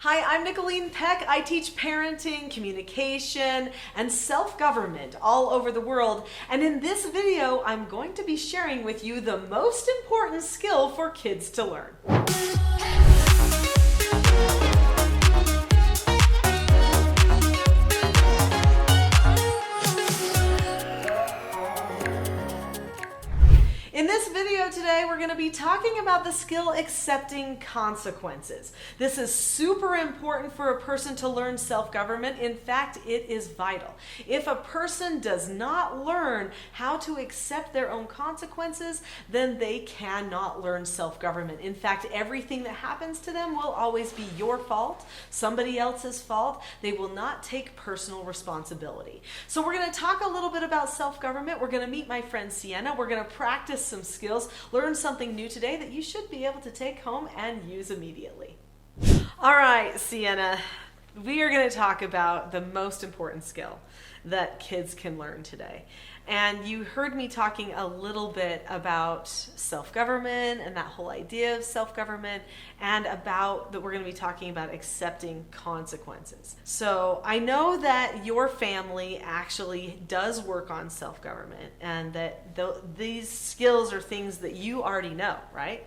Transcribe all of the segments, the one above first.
Hi, I'm Nicholeen Peck. I teach parenting, communication, and self-government all over the world. And in this video, I'm going to be sharing with you the most important skill for kids to learn. In this video today, we're going to be talking about the skill accepting consequences. This is super important for a person to learn self-government. In fact, it is vital. If a person does not learn how to accept their own consequences, then they cannot learn self-government. In fact, everything that happens to them will always be your fault, somebody else's fault. They will not take personal responsibility. So we're going to talk a little bit about self-government. We're going to meet my friend Sienna. We're going to practice some skills, learn something new today that you should be able to take home and use immediately. All right, Sienna, we are going to talk about the most important skill that kids can learn today. And you heard me talking a little bit about self-government and that whole idea of self-government, and about that we're going to be talking about accepting consequences. So I know that your family actually does work on self-government, and that these skills are things that you already know, right?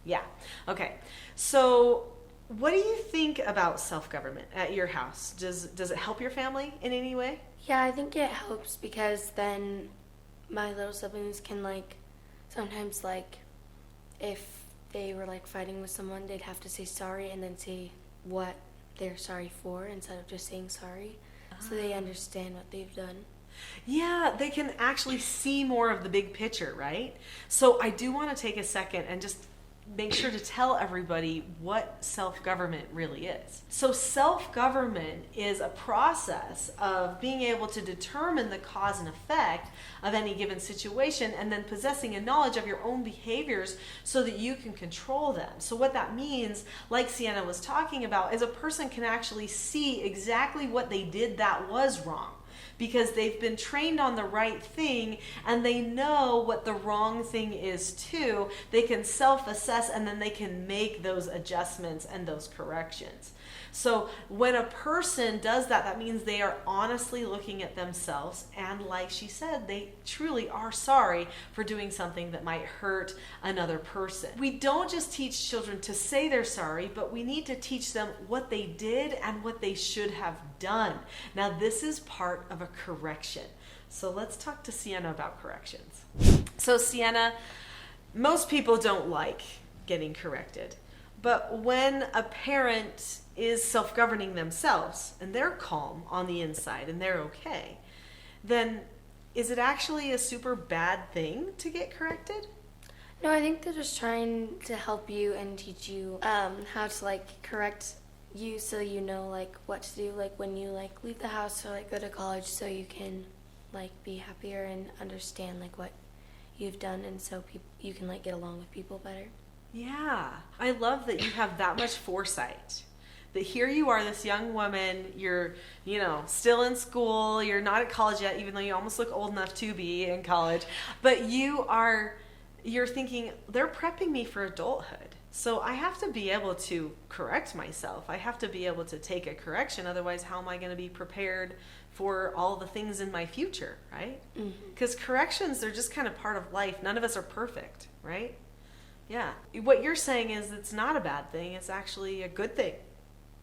Yeah. Okay. So what do you think about self-government at your house? Does it help your family in any way? Yeah, I think it helps because then my little siblings can sometimes if they were fighting with someone, they'd have to say sorry and then say what they're sorry for instead of just saying sorry. So they understand what they've done. Yeah, they can actually see more of the big picture, right? So I do want to take a second and just make sure to tell everybody what self-government really is. So self-government is a process of being able to determine the cause and effect of any given situation, and then possessing a knowledge of your own behaviors so that you can control them. So what that means, like Sienna was talking about, is a person can actually see exactly what they did that was wrong, because they've been trained on the right thing and they know what the wrong thing is too. They can self-assess and then they can make those adjustments and those corrections. So when a person does that, that means they are honestly looking at themselves, and like she said, they truly are sorry for doing something that might hurt another person. We don't just teach children to say they're sorry, but we need to teach them what they did and what they should have done. Now, this is part of a correction. So let's talk to Sienna about corrections. So Sienna, most people don't like getting corrected. But when a parent is self-governing themselves and they're calm on the inside and they're okay, then is it actually a super bad thing to get corrected? No, I think they're just trying to help you and teach you how to correct you so you know what to do when you leave the house or go to college, so you can be happier and understand what you've done, and so you can get along with people better. Yeah, I love that you have that much foresight. That here you are, this young woman, you're, still in school, you're not at college yet, even though you almost look old enough to be in college, but you're thinking, they're prepping me for adulthood. So I have to be able to correct myself. I have to be able to take a correction. Otherwise, how am I going to be prepared for all the things in my future, right? Because corrections, they're just kind of part of life. None of us are perfect, right? Yeah. What you're saying is it's not a bad thing. It's actually a good thing,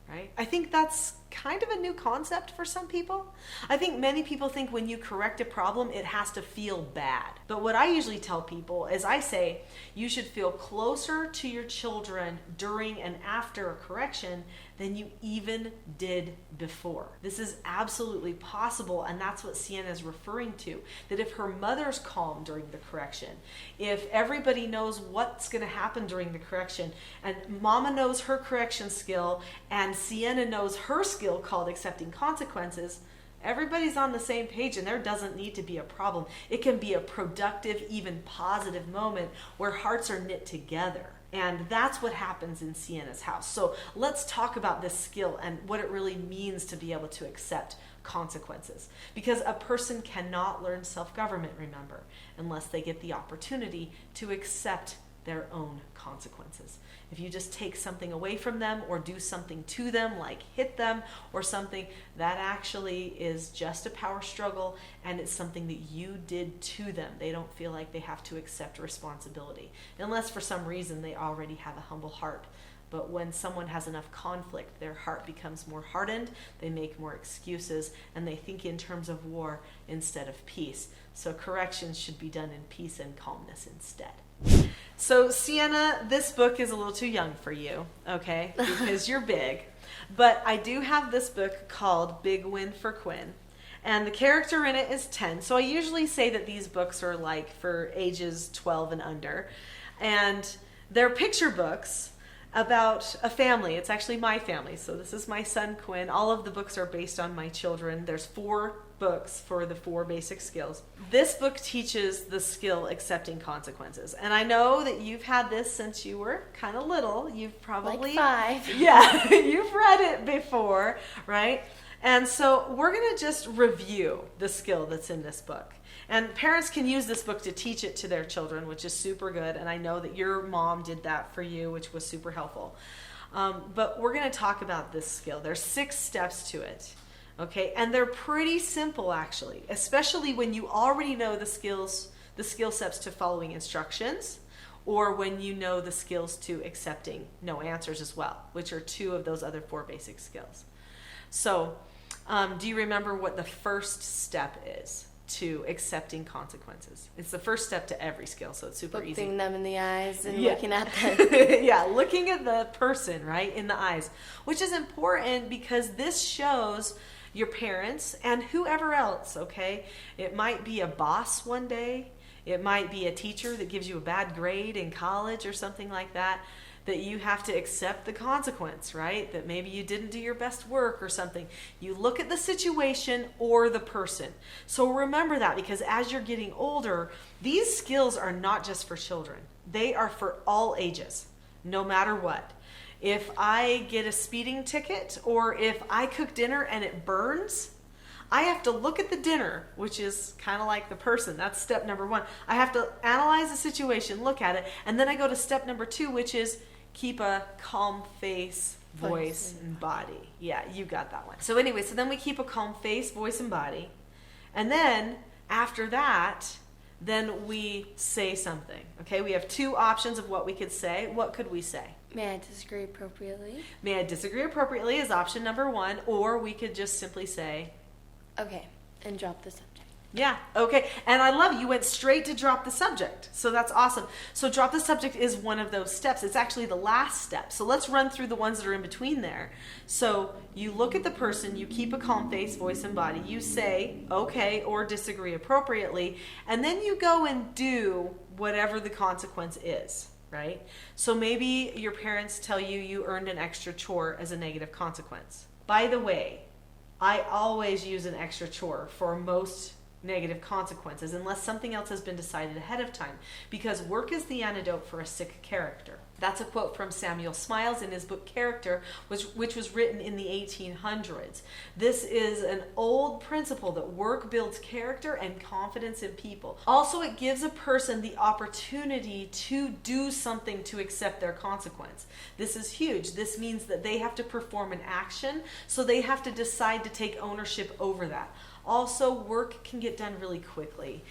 right? I think that's kind of a new concept for some people. I think many people think when you correct a problem, it has to feel bad. But what I usually tell people is I say you should feel closer to your children during and after a correction than you even did before. This is absolutely possible, and that's what Sienna is referring to. That if her mother's calm during the correction, if everybody knows what's going to happen during the correction, and Mama knows her correction skill, and Sienna knows her skill called accepting consequences, everybody's on the same page, and there doesn't need to be a problem. It can be a productive, even positive moment where hearts are knit together. And that's what happens in Sienna's house. So let's talk about this skill and what it really means to be able to accept consequences. Because a person cannot learn self-government, remember, unless they get the opportunity to accept their own consequences. If you just take something away from them or do something to them, like hit them or something, that actually is just a power struggle, and it's something that you did to them. They don't feel like they have to accept responsibility, unless for some reason they already have a humble heart. But when someone has enough conflict, their heart becomes more hardened, they make more excuses, and they think in terms of war instead of peace. So corrections should be done in peace and calmness instead. So Sienna, this book is a little too young for you, okay, because you're big. But I do have this book called Big Win for Quinn. And the character in it is 10. So I usually say that these books are like for ages 12 and under. And they're picture books about a family. It's actually my family. So this is my son, Quinn. All of the books are based on my children. There's 4 books for the 4 basic skills. This book teaches the skill accepting consequences. And I know that you've had this since you were kind of little. You've probably... Like 5. Yeah, you've read it before, right? And so we're going to just review the skill that's in this book. And parents can use this book to teach it to their children, which is super good. And I know that your mom did that for you, which was super helpful. But we're going to talk about this skill. There's 6 steps to it. Okay, and they're pretty simple actually, especially when you already know the skill steps to following instructions, or when you know the skills to accepting no answers as well, which are 2 of those other 4 basic skills. So, do you remember what the first step is to accepting consequences? It's the first step to every skill, so it's super easy. Looking them in the eyes and Yeah. looking at them. Yeah, looking at the person, right, in the eyes, which is important because this shows your parents and whoever else, okay? It might be a boss one day. It might be a teacher that gives you a bad grade in college or something like that, that you have to accept the consequence, right? That maybe you didn't do your best work or something. You look at the situation or the person. So remember that, because as you're getting older, these skills are not just for children. They are for all ages, no matter what. If I get a speeding ticket or if I cook dinner and it burns, I have to look at the dinner, which is kind of like the person. That's step number 1. I have to analyze the situation, look at it, and then I go to step number 2, which is keep a calm face, voice, and body. Yeah, you got that one. So anyway, so then we keep a calm face, voice, and body. And then after that, then we say something. Okay, we have 2 options of what we could say. What could we say? May I disagree appropriately? May I disagree appropriately is option number 1, or we could just simply say, Okay, and drop the subject. yeah, okay. And I love it. You went straight to drop the subject. So that's awesome. So drop the subject is one of those steps. It's actually the last step. So let's run through the ones that are in between there. So you look at the person, you keep a calm face, voice, and body. You say, okay, or disagree appropriately. And then you go and do whatever the consequence is, right? So maybe your parents tell you you earned an extra chore as a negative consequence. By the way, I always use an extra chore for most negative consequences unless something else has been decided ahead of time, because work is the antidote for a sick character. That's a quote from Samuel Smiles in his book Character, which was written in the 1800s. This is an old principle that work builds character and confidence in people. Also, it gives a person the opportunity to do something to accept their consequence. This is huge. This means that they have to perform an action, so they have to decide to take ownership over that. Also, work can get done really quickly.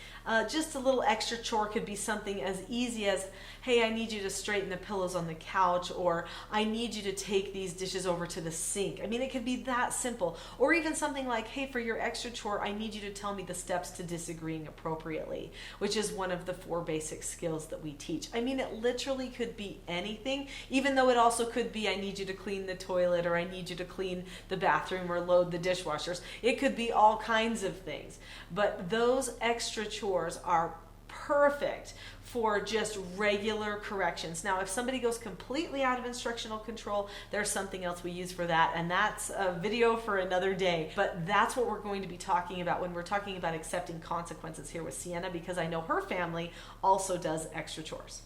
Just a little extra chore could be something as easy as, hey, I need you to straighten the pillows on the couch, or I need you to take these dishes over to the sink. I mean, it could be that simple. Or even something like, hey, for your extra chore, I need you to tell me the steps to disagreeing appropriately, which is one of the 4 basic skills that we teach. I mean, it literally could be anything, even though it also could be, I need you to clean the toilet, or I need you to clean the bathroom, or load the dishwashers. It could be all kinds of things. But those extra chores are perfect for just regular corrections. Now, if somebody goes completely out of instructional control, there's something else we use for that, and that's a video for another day. But that's what we're going to be talking about when we're talking about accepting consequences here with Sienna, because I know her family also does extra chores.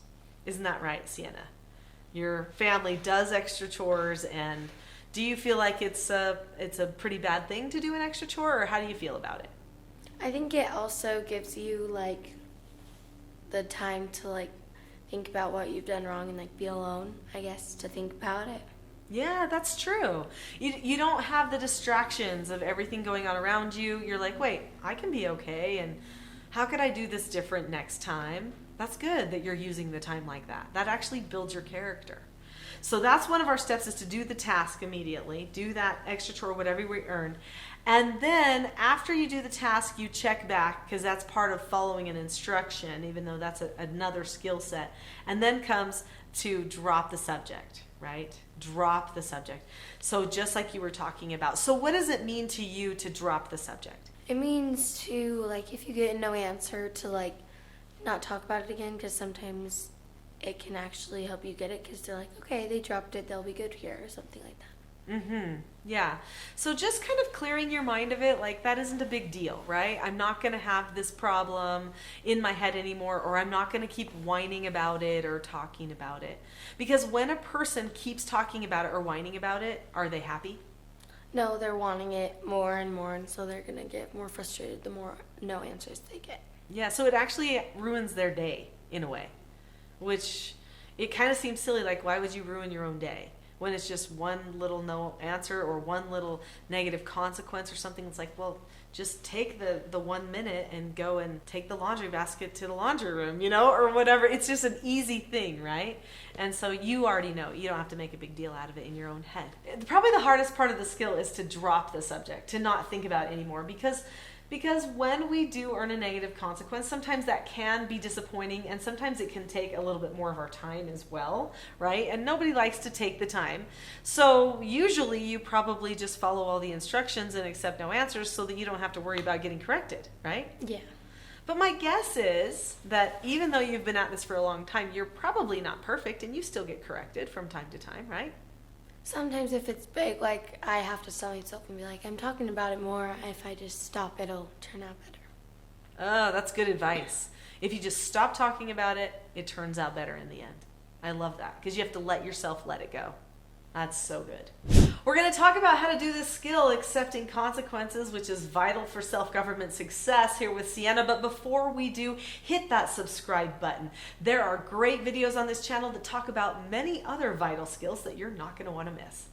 Isn't that right, Sienna? Your family does extra chores, and do you feel like it's a pretty bad thing to do an extra chore, or how do you feel about it? I think it also gives you like the time to like think about what you've done wrong and like be alone, I guess, to think about it. Yeah, that's true. You don't have the distractions of everything going on around you. You're like, wait, I can be okay, and how could I do this different next time? That's good that you're using the time like that. That actually builds your character. So that's one of our steps, is to do the task immediately. Do that extra chore, whatever we earned. And then after you do the task, you check back, because that's part of following an instruction, even though that's another skill set. And then comes to drop the subject, right? Drop the subject. So just like you were talking about. So what does it mean to you to drop the subject? It means to, like, if you get no answer, to, like, not talk about it again, because sometimes it can actually help you get it, because they're like, okay, they dropped it, they'll be good here, or something like that. Yeah. So just kind of clearing your mind of it, like that isn't a big deal, right? I'm not going to have this problem in my head anymore, or I'm not going to keep whining about it or talking about it. Because when a person keeps talking about it or whining about it, are they happy? No, they're wanting it more and more, and so they're going to get more frustrated the more no answers they get. Yeah, so it actually ruins their day in a way, which it kind of seems silly. Like, why would you ruin your own day when it's just one little no answer or one little negative consequence or something? It's like, well, just take the 1 minute and go and take the laundry basket to the laundry room, or whatever. It's just an easy thing, right? And so you already know. You don't have to make a big deal out of it in your own head. Probably the hardest part of the skill is to drop the subject, to not think about it anymore, because when we do earn a negative consequence, sometimes that can be disappointing, and sometimes it can take a little bit more of our time as well, right? And nobody likes to take the time. So usually you probably just follow all the instructions and accept no answers so that you don't have to worry about getting corrected, right? Yeah. But my guess is that even though you've been at this for a long time, you're probably not perfect, and you still get corrected from time to time, right? Sometimes if it's big, like, I have to tell myself and be like, I'm talking about it more. If I just stop, it'll turn out better. Oh, that's good advice. If you just stop talking about it, it turns out better in the end. I love that, because you have to let yourself let it go. That's so good. We're going to talk about how to do this skill, accepting consequences, which is vital for self-government success, here with Sienna. But before we do, hit that subscribe button. There are great videos on this channel that talk about many other vital skills that you're not going to want to miss.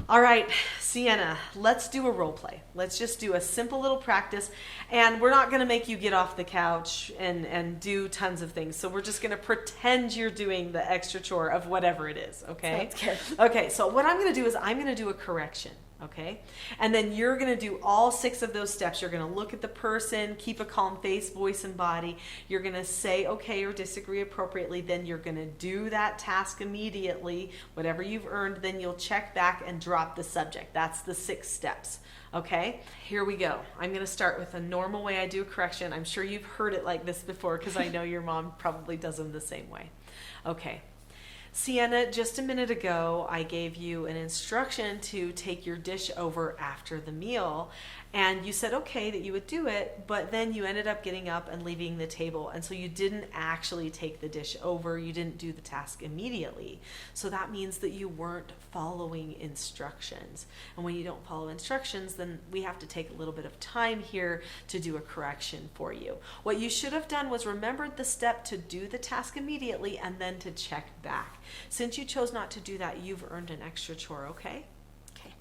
All right, Sienna, let's do a role play. Let's just do a simple little practice, and we're not going to make you get off the couch and do tons of things. So we're just going to pretend you're doing the extra chore of whatever it is, okay? Sounds good. Okay, so what I'm going to do is I'm going to do a correction. Okay? And then you're going to do all 6 of those steps. You're going to look at the person, keep a calm face, voice, and body. You're going to say okay or disagree appropriately. Then you're going to do that task immediately, whatever you've earned. Then you'll check back and drop the subject. That's the 6 steps. Okay? Here we go. I'm going to start with a normal way I do a correction. I'm sure you've heard it like this before, because I know your mom probably does them the same way. Okay. Sienna, just a minute ago, I gave you an instruction to take your dish over after the meal, and you said okay that you would do it, but then you ended up getting up and leaving the table, and so you didn't actually take the dish over. You didn't do the task immediately. So that means that you weren't following instructions. And when you don't follow instructions, then we have to take a little bit of time here to do a correction for you. What you should have done was remembered the step to do the task immediately and then to check back. Since you chose not to do that, you've earned an extra chore, okay? Okay.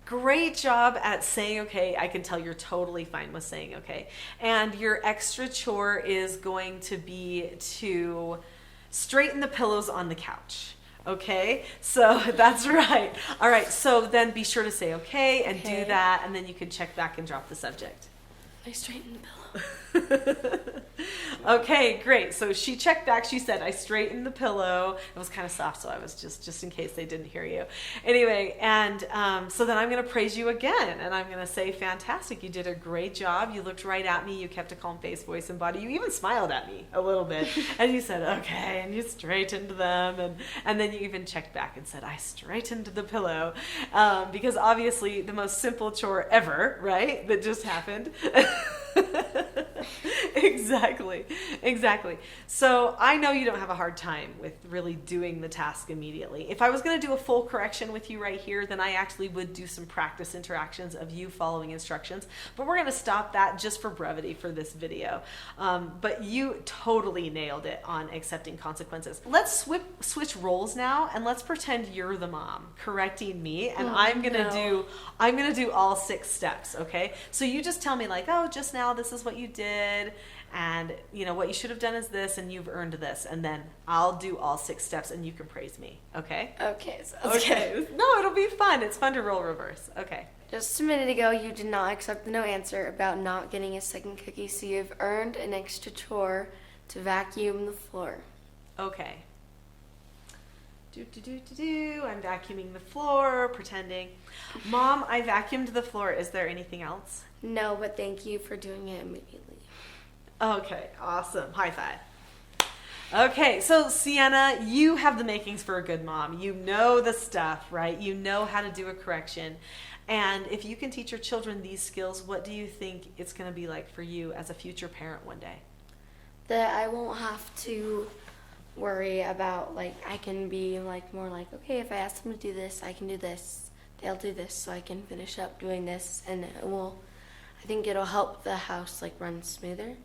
Great job at saying okay. I can tell you're totally fine with saying okay. And your extra chore is going to be to straighten the pillows on the couch. Okay, so that's right. All right, so then be sure to say okay and do that, and then you can check back and drop the subject. I straightened the pillow. Okay, great. So she checked back. She said, I straightened the pillow. It was kind of soft, so I was just in case they didn't hear you. Anyway, and so then I'm going to praise you again, and I'm going to say, fantastic. You did a great job. You looked right at me. You kept a calm face, voice, and body. You even smiled at me a little bit. And you said, okay, and you straightened them. And then you even checked back and said, I straightened the pillow. Because obviously the most simple chore ever, right, that just happened Exactly. Exactly. So I know you don't have a hard time with really doing the task immediately. If I was going to do a full correction with you right here, then I actually would do some practice interactions of you following instructions. But we're going to stop that just for brevity for this video. But you totally nailed it on accepting consequences. Let's switch roles now, and let's pretend you're the mom correcting me, and I'm gonna do all 6 steps. Okay, so you just tell me like, oh, just now this is what you did, and what you should have done is this, and you've earned this, and then I'll do all 6 steps, and you can praise me. Okay? Okay. Okay. No, it'll be fun. It's fun to role reverse. Okay. Just a minute ago, you did not accept the no answer about not getting a second cookie, so you've earned an extra chore to vacuum the floor. Okay. I'm vacuuming the floor, pretending. Mom, I vacuumed the floor. Is there anything else? No, but thank you for doing it immediately. Okay, awesome. High five. Okay, so Sienna, you have the makings for a good mom. You know the stuff, right? You know how to do a correction. And if you can teach your children these skills, what do you think it's going to be like for you as a future parent one day? That I won't have to worry about, like, I can be like more like, okay, if I ask them to do this, I can do this. They'll do this, so I can finish up doing this, and I think it'll help the house like run smoother.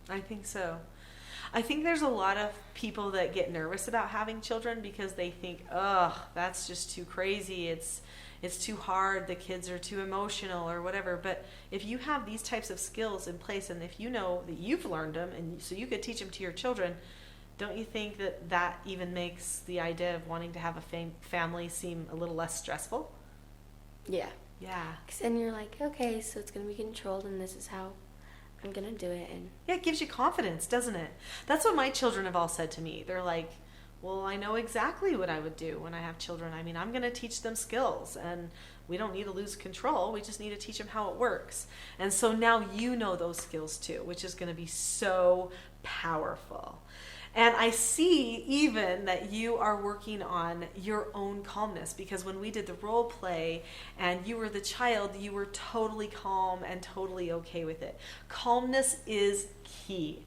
I think so. I think there's a lot of people that get nervous about having children because they think, oh, that's just too crazy. It's too hard. The kids are too emotional or whatever. But if you have these types of skills in place, and if you know that you've learned them, and so you could teach them to your children, don't you think that even makes the idea of wanting to have a family seem a little less stressful? Yeah. Yeah. Because then you're like, okay, so it's going to be controlled, and this is how I'm going to do it. And yeah, it gives you confidence, doesn't it? That's what my children have all said to me. They're like, well, I know exactly what I would do when I have children. I mean, I'm going to teach them skills, and we don't need to lose control. We just need to teach them how it works. And so now you know those skills too, which is going to be so powerful. And I see even that you are working on your own calmness, because when we did the role play and you were the child, you were totally calm and totally okay with it. Calmness is key.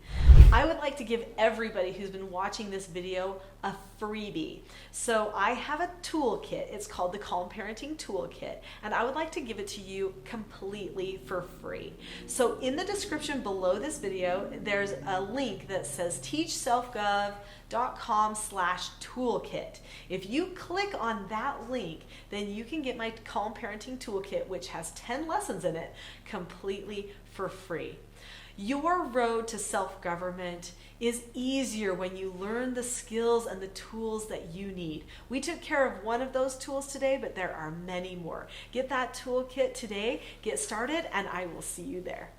I would like to give everybody who's been watching this video a freebie. So I have a toolkit. It's called the Calm Parenting Toolkit, and I would like to give it to you completely for free. So in the description below this video, there's a link that says teachselfgov.com/toolkit. If you click on that link, then you can get my Calm Parenting Toolkit, which has 10 lessons in it, completely for free. Your road to self-government is easier when you learn the skills and the tools that you need. We took care of one of those tools today, but there are many more. Get that toolkit today, get started, and I will see you there.